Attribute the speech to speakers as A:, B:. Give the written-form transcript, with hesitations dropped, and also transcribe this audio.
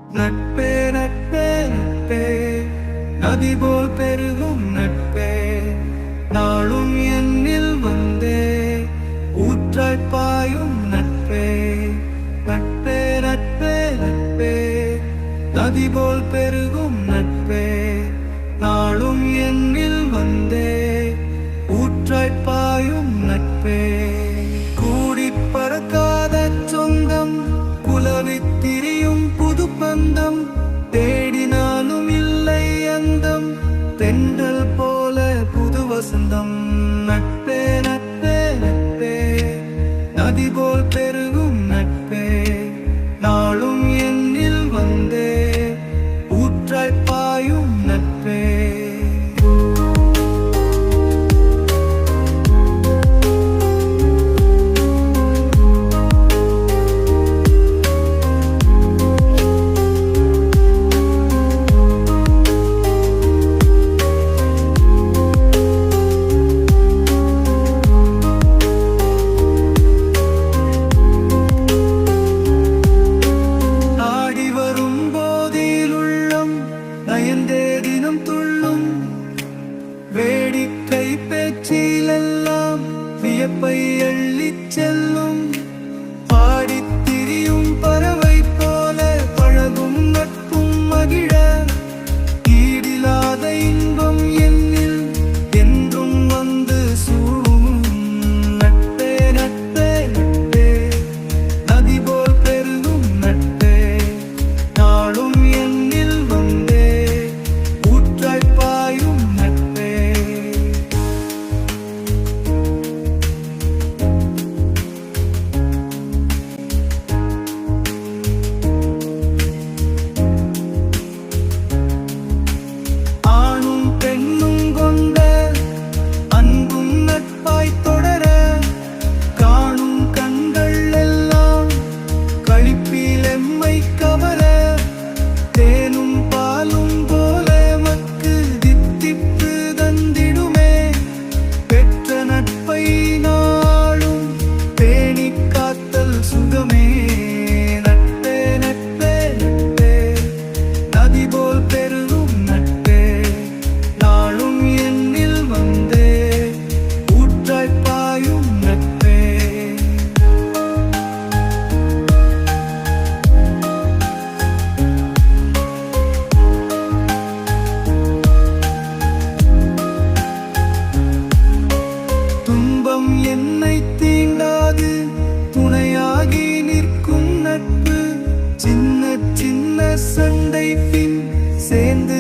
A: நட்பே நட்பே நட்பே நதி போல் பெருகும் நட்பே நாளும் என்னில் வந்தே ஊற்றாய் பாயும் நட்பே நட்பே நட்பே நட்பே நதி போல் பெருகும் நட்பே நாளும் என்னில் வந்தே ஊற்றாய் பாயும் நட்பே கூடி பறக்காத சொந்தம் குலவித் திரியும் புது பந்தம் தேடினாலும் இல்லை அந்தம் தென்றல் போல புது வசந்தம் நட்பே நட்பே நட்பே நதி போல் பெருகும் நட்பே நாளும் என்னில் வந்தே ஊற்றாய் பாயும் நட்பே நயந்தே தினம் துள்ளும் வேடிக்கை பேச்சிலெல்லாம் வியப்பை அள்ளிச் செல்லும் பாடித் திரியும் பறவை போல பழகும் நட்பும் மகிழ ஈடில்லாத இன்பம் என்னில் என்றும் வந்து சூழும் நட்பே நட்பே நட்பே நதி போல் பெருகும் நட்பே நாளும் என்னில் வந்தே பாயும் நட்பே ஆணும் பெண்ணும் கொண்ட அன்பும் நட்பாய் தொடர காணும் கண்கள் எல்லாம் களிப்பில் எம்மை கவர தேனும் பாலும் போல மக்கு தித்திப்பு தந்திடுமே பெற்ற நட்பை நாளும் பேணி காத்தல் சுகமே நட்பே நட்பே நட்பே நதி போல் பெருகும் நட்பே நாளும் என்னில் வந்தே ஊற்றாய் பாயும் நட்பே துன்பம் என்னை தீண்டாது துணையாகி நிற்கும் நட்பு சின்ன சின்ன சண்டை பின் சேர்ந்து